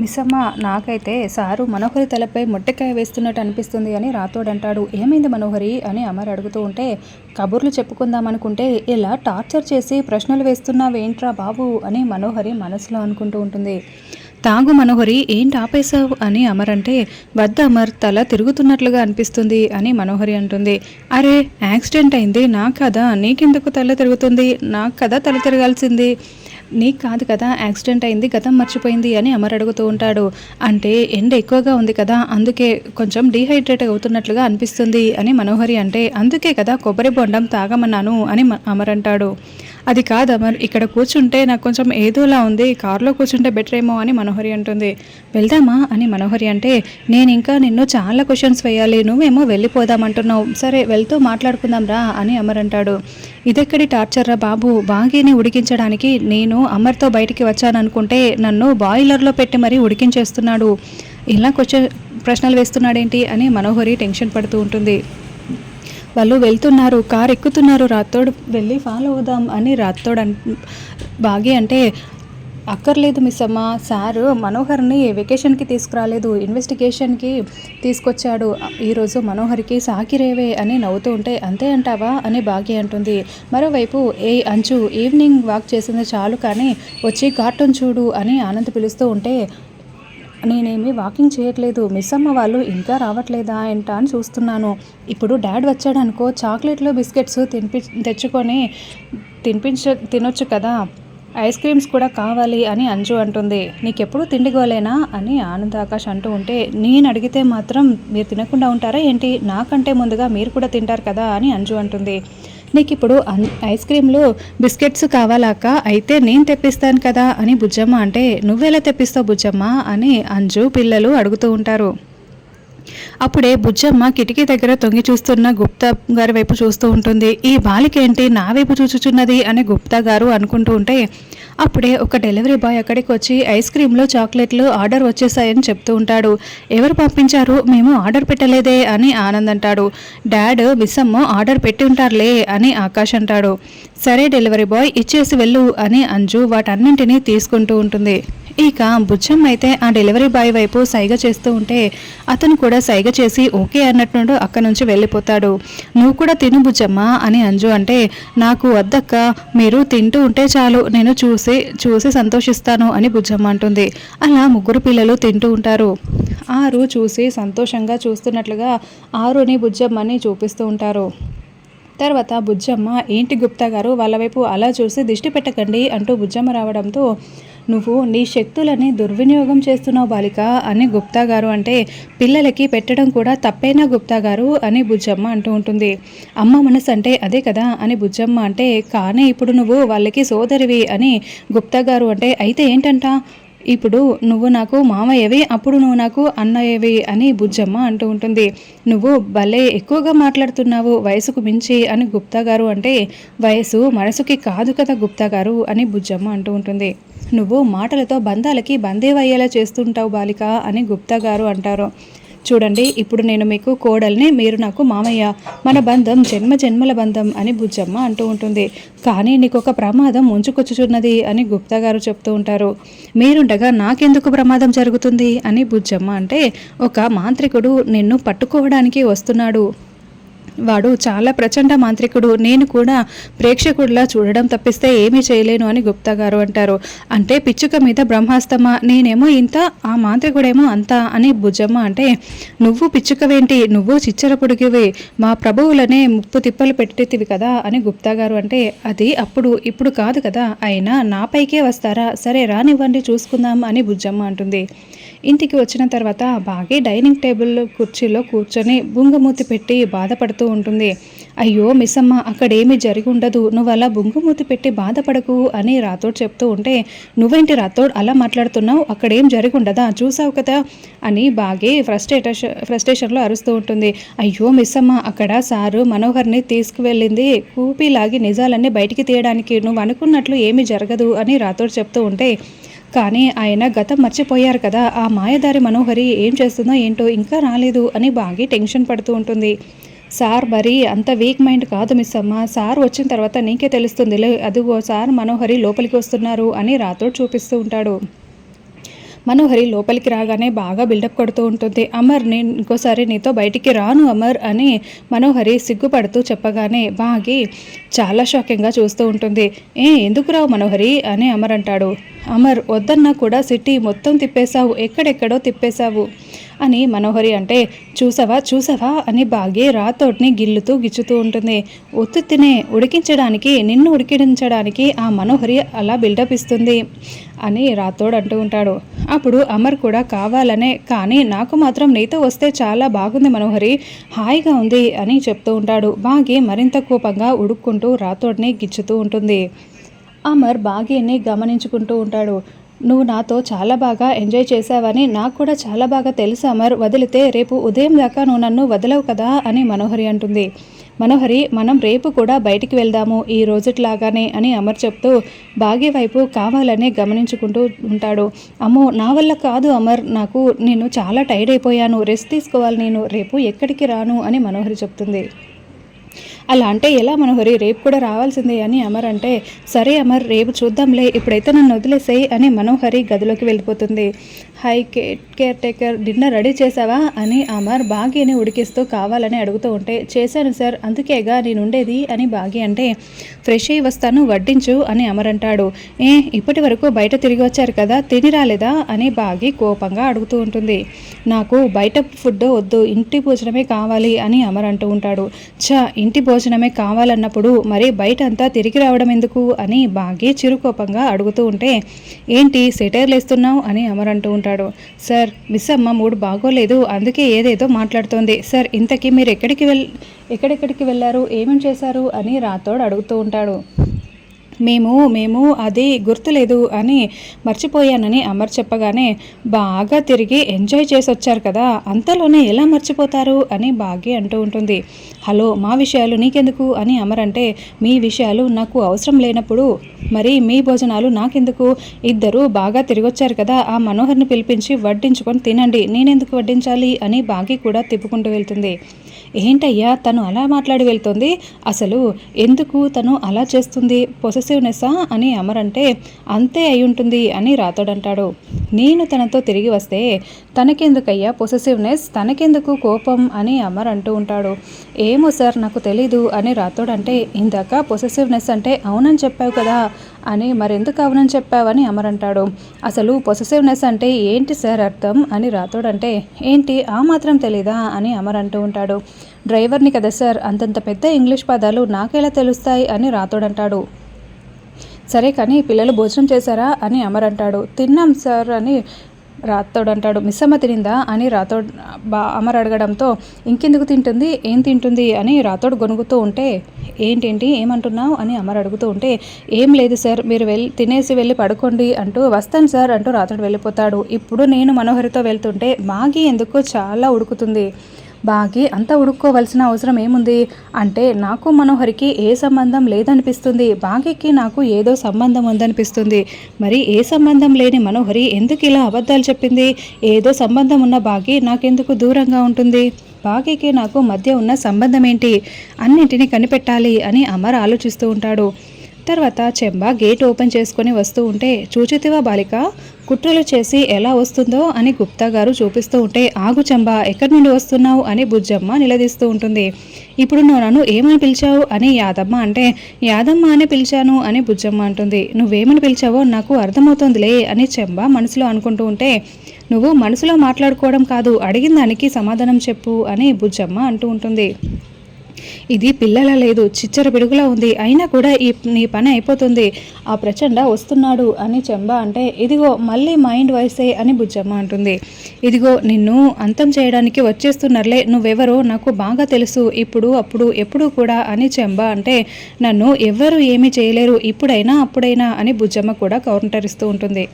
మిస్సమ్మ, నాకైతే సారు మనోహరి తలపై మొట్టెకాయ వేస్తున్నట్టు అనిపిస్తుంది అని రాతోడంటాడు. ఏమైంది మనోహరి అని అమర్ అడుగుతూ ఉంటే, కబుర్లు చెప్పుకుందామనుకుంటే ఇలా టార్చర్ చేసి ప్రశ్నలు వేస్తున్నావేంట్రా బాబు అని మనోహరి మనసులో అనుకుంటూ ఉంటుంది. తాగు మనోహరి, ఏంటి ఆపేశావు అని అమర్ అంటే, వద్ద అమర్, తల తిరుగుతున్నట్లుగా అనిపిస్తుంది అని మనోహరి అంటుంది. అరే, యాక్సిడెంట్ అయింది నాకు కదా, నీకెందుకు తల తిరుగుతుంది? నాకు కదా తల తిరగాల్సింది, నీకు కాదు కదా యాక్సిడెంట్ అయింది, గతం మర్చిపోయింది అని అమర్ అడుగుతూ ఉంటాడు. అంటే ఎండ ఎక్కువగా ఉంది కదా, అందుకే కొంచెం డీహైడ్రేట్ అవుతున్నట్లుగా అనిపిస్తుంది అని మనోహరి అంటే, అందుకే కదా కొబ్బరి బొండం తాగమన్నాను అని అమర్ అంటాడు. అది కాదు అమర్, ఇక్కడ కూర్చుంటే నాకు కొంచెం ఏదోలా ఉంది, కారులో కూర్చుంటే బెటర్ ఏమో అని మనోహరి అంటుంది. వెళ్దామా అని మనోహరి అంటే, నేను ఇంకా నిన్ను చాలా క్వశ్చన్స్ వేయాలి, నువ్వేమో వెళ్ళిపోదామంటున్నావు, సరే వెళ్తూ మాట్లాడుకుందాం రా అని అమర్ అంటాడు. ఇదెక్కడి టార్చర్ రా బాబు, బాగీని ఉడికించడానికి నేను అమర్తో బయటికి వచ్చాననుకుంటే నన్ను బాయిలర్లో పెట్టి మరీ ఉడికించేస్తున్నాడు, ఇలా ప్రశ్నలు వేస్తున్నాడేంటి అని మనోహరి టెన్షన్ పడుతూ ఉంటుంది. వాళ్ళు వెళ్తున్నారు, కారు ఎక్కుతున్నారు, రాత్తోడు వెళ్ళి ఫాలో అవుదాం అని రాత్తోడు బాగి అంటే, అక్కర్లేదు మిస్ అమ్మ, సారు మనోహర్ని వెకేషన్కి తీసుకురాలేదు, ఇన్వెస్టిగేషన్కి తీసుకొచ్చాడు, ఈరోజు మనోహర్కి సాకిరేవే అని నవ్వుతూ ఉంటే, అంతే అంటావా అని బాగి అంటుంది. మరోవైపు ఏ అంచు, ఈవినింగ్ వాక్ చేసింది చాలు కానీ వచ్చి కార్టూన్ చూడు అని ఆనంద్ పిలుస్తూ ఉంటే, నేనేమి వాకింగ్ చేయట్లేదు, మిస్ అమ్మ వాళ్ళు ఇంకా రావట్లేదా ఏంట అని చూస్తున్నాను, ఇప్పుడు డాడ్ వచ్చాడనుకో చాక్లెట్లు బిస్కెట్స్ తెచ్చుకొని తినొచ్చు కదా, ఐస్ క్రీమ్స్ కూడా కావాలి అని అంజు అంటుంది. నీకెప్పుడు తిండిగోలేనా అని ఆనంద్ ఆకాష్ అంటూ ఉంటే, నేను అడిగితే మాత్రం మీరు తినకుండా ఉంటారా ఏంటి, నాకంటే ముందుగా మీరు కూడా తింటారు కదా అని అంజు అంటుంది. నీకు ఇప్పుడు ఐస్ క్రీమ్లు బిస్కెట్స్ కావాలాక, అయితే నేను తెప్పిస్తాను కదా అని బుజ్జమ్మ అంటే, నువ్వెలా తెప్పిస్తావు బుజ్జమ్మ అని అంజు పిల్లలు అడుగుతూ ఉంటారు. అప్పుడే బుజ్జమ్మ కిటికీ దగ్గర తొంగి చూస్తున్న గుప్తా గారి వైపు చూస్తూ ఉంటుంది. ఈ బాలికేంటి నా వైపు చూచుచున్నది అని గుప్తా గారు అనుకుంటూ ఉంటే, అప్పుడే ఒక డెలివరీ బాయ్ అక్కడికి వచ్చి ఐస్ క్రీమ్లు చాక్లెట్లు ఆర్డర్ వచ్చేసాయని చెప్తూ ఉంటాడు. ఎవరు పంపించారు, మేము ఆర్డర్ పెట్టలేదే అని ఆనంద్ అంటాడు. డాడ్ మిస్సమ్మ ఆర్డర్ పెట్టి ఉంటారులే అని ఆకాష్ అంటాడు. సరే డెలివరీ బాయ్, ఇచ్చేసి వెళ్ళు అని అంజు వాటన్నింటినీ తీసుకుంటూ ఉంటుంది. ఇక బుజ్జమ్మ అయితే ఆ డెలివరీ బాయ్ వైపు సైగ చేస్తూ ఉంటే, అతను కూడా సైగ చేసి ఓకే అన్నట్టు అక్కడి నుంచి వెళ్ళిపోతాడు. నువ్వు కూడా తిను బుజ్జమ్మ అని అంజు అంటే, నాకు వద్దక్క, మీరు తింటూ ఉంటే చాలు, నేను చూసి సంతోషిస్తాను అని బుజ్జమ్మ అంటుంది. అలా ముగ్గురు పిల్లలు తింటూ ఉంటారు. ఆరు చూసి సంతోషంగా చూస్తున్నట్లుగా ఆరుని బుజ్జమ్మని చూపిస్తూ ఉంటారు. తర్వాత బుజ్జమ్మ, ఏంటి గుప్తా గారు వాళ్ళ వైపు అలా చూసి దిష్టి పెట్టకండి అంటూ బుజ్జమ్మ రావడంతో, నువ్వు నీ శక్తులని దుర్వినియోగం చేస్తున్నావు బాలిక అని గుప్తా గారు అంటే, పిల్లలకి పెట్టడం కూడా తప్పేనా గుప్తా గారు అని బుజ్జమ్మ అంటూ ఉంటుంది. అమ్మ మనసు అంటే అదే కదా అని బుజ్జమ్మ అంటే, కానీ ఇప్పుడు నువ్వు వాళ్ళకి సోదరివి అని గుప్తా గారు అంటే, అయితే ఏంటంట, ఇప్పుడు నువ్వు నాకు మామయ్యవి, అప్పుడు నువ్వు నాకు అన్నయ్యవి అని బుజ్జమ్మ అంటూ ఉంటుంది. నువ్వు భలే ఎక్కువగా మాట్లాడుతున్నావు వయసుకు మించి అని గుప్తా గారు అంటే, వయసు మనసుకి కాదు కదా గుప్తా గారు అని బుజ్జమ్మ అంటూ ఉంటుంది. నువ్వు మాటలతో బంధాలకి బందేవయ్యేలా చేస్తుంటావు బాలిక అని గుప్తా గారు అంటారు. చూడండి, ఇప్పుడు నేను మీకు కోడల్ని, మీరు నాకు మామయ్య, మన బంధం జన్మ జన్మల బంధం అని బుజ్జమ్మ అంటూ ఉంటుంది. కానీ నీకు ఒక ప్రమాదం ముంచుకొచ్చుచున్నది అని గుప్తా గారు చెప్తూ ఉంటారు. మీరుండగా నాకెందుకు ప్రమాదం జరుగుతుంది అని బుజ్జమ్మ అంటే, ఒక మాంత్రికుడు నిన్ను పట్టుకోవడానికి వస్తున్నాడు, వాడు చాలా ప్రచండ మాంత్రికుడు, నేను కూడా ప్రేక్షకుడిలా చూడడం తప్పిస్తే ఏమీ చేయలేను అని గుప్తా గారు అంటారు. అంటే పిచ్చుక మీద బ్రహ్మాస్తమా, నేనేమో ఇంత, ఆ మాంత్రికుడేమో అంత అని బుజ్జమ్మ అంటే, నువ్వు పిచ్చుకవేంటి, నువ్వు చిచ్చర పొడిగివి, మా ప్రభువులనే ముప్పు తిప్పలు పెట్టేతివి కదా అని గుప్తా గారు అంటే, అది అప్పుడు, ఇప్పుడు కాదు కదా, అయినా నాపైకే వస్తారా, సరే రానివ్వండి చూసుకుందాం అని బుజ్జమ్మ అంటుంది. ఇంటికి వచ్చిన తర్వాత బాగా డైనింగ్ టేబుల్ కుర్చీలో కూర్చొని బుంగమూతి పెట్టి బాధపడుతూ ఉంటుంది. అయ్యో మిస్సమ్మ, అక్కడేమీ జరిగి ఉండదు, నువ్వు అలా బుంగమూతి పెట్టి బాధపడకు అని రాతోడు చెప్తూ ఉంటే, నువ్వేంటి రాతోడు అలా మాట్లాడుతున్నావు, అక్కడేం జరిగి ఉండదా, చూసావు కదా అని బాగా ఫ్రస్ట్రేషన్లో అరుస్తూ ఉంటుంది. అయ్యో మిస్సమ్మ, అక్కడ సారు మనోహర్ని తీసుకువెళ్ళింది కూపిలాగి నిజాలన్నీ బయటికి తీయడానికి, నువ్వు అనుకున్నట్లు ఏమీ జరగదు అని రాతోడు చెప్తూ ఉంటే, కానీ ఆయన గతం మర్చిపోయారు కదా, ఆ మాయదారి మనోహరి ఏం చేస్తుందో ఏంటో ఇంకా రాలేదు అని బాగా టెన్షన్ పడుతూ ఉంటుంది. సార్ మరి అంత వీక్ మైండ్ కాదు మిస్ అమ్మ, సార్ వచ్చిన తర్వాత నీకే తెలుస్తుందిలే, అదిగో సార్ మనోహరి లోపలికి వస్తున్నారు అని రాతోడు చూపిస్తూ ఉంటాడు. మనోహరి లోపలికి రాగానే బాగా బిల్డప్ కొడుతూ ఉంటుంది. అమర్, నేను ఇంకోసారి నీతో బయటికి రాను అమర్ అని మనోహరి సిగ్గుపడుతూ చెప్పగానే బాగి చాలా షాకింగ్గా చూస్తూ ఉంటుంది. ఎందుకు రావు మనోహరి అని అమర్ అంటాడు. అమర్, వద్దన్నా కూడా సిటీ మొత్తం తిప్పేశావు, ఎక్కడెక్కడో తిప్పేశావు అని మనోహరి అంటే, చూసావా అని బాగి రాతోడ్ని గిచ్చుతూ ఉంటుంది. ఒత్తినే నిన్ను ఉడికించడానికి ఆ మనోహరి అలా బిల్డప్ ఇస్తుంది అని రాతోడ్ అంటూ ఉంటాడు. అప్పుడు అమర్ కూడా కావాలనే, కానీ నాకు మాత్రం నీతో వస్తే చాలా బాగుంది మనోహరి, హాయిగా ఉంది అని చెప్తూ ఉంటాడు. బాగి మరింత కోపంగా ఉడుక్కుంటూ రాతోడ్ని గిచ్చుతూ ఉంటుంది. అమర్ బాగీని గమనించుకుంటూ ఉంటాడు. నువ్వు నాతో చాలా బాగా ఎంజాయ్ చేశావని నాకు కూడా చాలా బాగా తెలుసు అమర్, వదిలితే రేపు ఉదయం దాకా నువ్వు నన్ను వదలవు కదా అని మనోహరి అంటుంది. మనోహరి, మనం రేపు కూడా బయటికి వెళ్దాము ఈ రోజుట్లాగానే అని అమర్ చెప్తూ బాగీ వైపు కావాలని గమనించుకుంటూ ఉంటాడు. అమ్మో, నా వల్ల కాదు అమర్, నేను చాలా టైర్డ్ అయిపోయాను, రెస్ట్ తీసుకోవాలి, నేను రేపు ఎక్కడికి రాను అని మనోహరి చెప్తుంది. అలా అంటే ఎలా మనోహరి, రేపు కూడా రావాల్సిందే అని అమర్ అంటే, సరే అమర్, రేపు చూద్దాంలే, ఇప్పుడైతే నన్ను వదిలేసేయి అని మనోహరి గదిలోకి వెళ్ళిపోతుంది. High care taker, dinner ready చేసావా అని అమర్ బాగీని ఉడికిస్తూ కావాలని అడుగుతూ ఉంటే, చేశాను సార్, అందుకేగా నేనుండేది అని బాగి అంటే, ఫ్రెష్ అయ్యి వస్తాను, వడ్డించు అని అమర్ అంటాడు. ఇప్పటి వరకు బయట తిరిగి వచ్చారు కదా, తిని రాలేదా అని బాగి కోపంగా అడుగుతూ ఉంటుంది. నాకు బయట ఫుడ్ వద్దు, ఇంటి భోజనమే కావాలి అని అమర్ అంటూ ఉంటాడు. ఇంటి భోజనమే కావాలన్నప్పుడు మరి బయట అంతా తిరిగి రావడం ఎందుకు అని బాగి చిరుకోపంగా అడుగుతూ ఉంటే, ఏంటి సెటైర్లు వేస్తున్నావు అని అమర్ అంటూ ఉంటాడు. సార్, మిస్ అమ్మ మూడు బాగోలేదు, అందుకే ఏదేదో మాట్లాడుతోంది. సార్, ఇంతకీ మీరు ఎక్కడెక్కడికి వెళ్ళారు, ఏమేమి చేశారు అని రాతోడ్ అడుగుతూ ఉంటాడు. మేము అది గుర్తులేదు అని మర్చిపోయానని అమర్ చెప్పగానే, బాగా తిరిగి ఎంజాయ్ చేసి వచ్చారు కదా, అంతలోనే ఎలా మర్చిపోతారు అని బాగి అంటూ ఉంటుంది. హలో, మా విషయాలు నీకెందుకు అని అమర్ అంటే, మీ విషయాలు నాకు అవసరం లేనప్పుడు మరి మీ భోజనాలు నాకెందుకు, ఇద్దరు బాగా తిరిగొచ్చారు కదా, ఆ మనోహర్ని పిలిపించి వడ్డించుకొని తినండి, నేనెందుకు వడ్డించాలి అని బాగి కూడా తిప్పుకుంటూ వెళ్తుంది. ఏంటయ్యా తను అలా మాట్లాడి వెళ్తుంది, అసలు ఎందుకు తను అలా చేస్తుంది, పొసెసివ్నెస్సా అని అమర్ అంటే, అంతే అయి ఉంటుంది అని రాతోడ్ అంటాడు. నేను తనతో తిరిగి వస్తే తనకెందుకయ్యా పొసెసివ్నెస్, తనకెందుకు కోపం అని అమర్ అంటూ ఉంటాడు. ఏమో సార్, నాకు తెలీదు అని రాతోడ్ అంటే, ఇందాక పొసెసివ్నెస్ అంటే అవునని చెప్పావు కదా అని, మరెందుకు అవునని చెప్పావని అమర్ అంటాడు. అసలు పొసెసివ్నెస్ అంటే ఏంటి సార్ అర్థం అని రాతోడ్ అంటే, ఏంటి ఆ మాత్రం తెలీదా అని అమర్ అంటూ ఉంటాడు. డ్రైవర్ని కదా సార్, అంతంత పెద్ద ఇంగ్లీష్ పదాలు నాకెలా తెలుస్తాయి అని రాతోడ్ అంటాడు. సరే కానీ పిల్లలు భోజనం చేశారా అని అమర్ అంటాడు. తిన్నాం సార్ అని రాతోడ్ అంటాడు. మిస్ అమ్మ తినిందా అని రాతోడ్ అమర్ అడగడంతో, ఇంకెందుకు తింటుంది, ఏం తింటుంది అని రాతోడ్ గొనుగుతూ ఉంటే, ఏంటేంటి ఏమంటున్నావు అని అమర్ అడుగుతూ ఉంటే, ఏం లేదు సార్, మీరు తినేసి వెళ్ళి పడుకోండి అంటూ, వస్తాను సార్ అంటూ రాతోడ్ వెళ్ళిపోతాడు. ఇప్పుడు నేను మనోహరితో వెళ్తుంటే బాగి ఎందుకో చాలా ఉడుకుతుంది. బాగి అంత ఉడుక్కోవలసిన అవసరం ఏముంది అంటే, నాకు మనోహరికి ఏ సంబంధం లేదనిపిస్తుంది, బాగికి నాకు ఏదో సంబంధం ఉందనిపిస్తుంది. మరి ఏ సంబంధం లేని మనోహరి ఎందుకు ఇలా అబద్ధాలు చెప్పింది, ఏదో సంబంధం ఉన్న బాగి నాకెందుకు దూరంగా ఉంటుంది, బాగికి నాకు మధ్య ఉన్న సంబంధం ఏంటి, అన్నింటినీ కనిపెట్టాలి అని అమర్ ఆలోచిస్తూ ఉంటాడు. తర్వాత చెంబ గేట్ ఓపెన్ చేసుకొని వస్తూ ఉంటే, చూచితివా బాలిక, కుట్రలు చేసి ఎలా వస్తుందో అని గుప్తా గారు చూపిస్తూ ఉంటే, ఆగు చెంబ, ఎక్కడి నుండి వస్తున్నావు అని బుజ్జమ్మ నిలదీస్తూ ఉంటుంది. ఇప్పుడు నువ్వు నన్ను ఏమని పిలిచావు అని యాదమ్మ అంటే, యాదమ్మ అని పిలిచాను అని బుజ్జమ్మ అంటుంది. నువ్వేమని పిలిచావో నాకు అర్థమవుతుందిలే అని చెంబ మనసులో అనుకుంటూ ఉంటే, నువ్వు మనసులో మాట్లాడుకోవడం కాదు, అడిగిన దానికి సమాధానం చెప్పు అని బుజ్జమ్మ అంటూ ఉంటుంది. ఇది పిల్లలా లేదు, చిచ్చర పిడుగులా ఉంది, అయినా కూడా నీ పని అయిపోతుంది, ఆ ప్రచండ వస్తున్నాడు అని చెంబ అంటే, ఇదిగో మళ్ళీ మైండ్ వాయిసే అని బుజ్జమ్మ అంటుంది. ఇదిగో నిన్ను అంతం చేయడానికి వచ్చేస్తున్నారులే, నువ్వెవరో నాకు బాగా తెలుసు, ఇప్పుడు అప్పుడు ఎప్పుడు కూడా అని చెంబ అంటే, నన్ను ఎవ్వరూ ఏమీ చేయలేరు, ఇప్పుడైనా అప్పుడైనా అని బుజ్జమ్మ కూడా కౌంటర్ ఇస్తూ ఉంటుంది.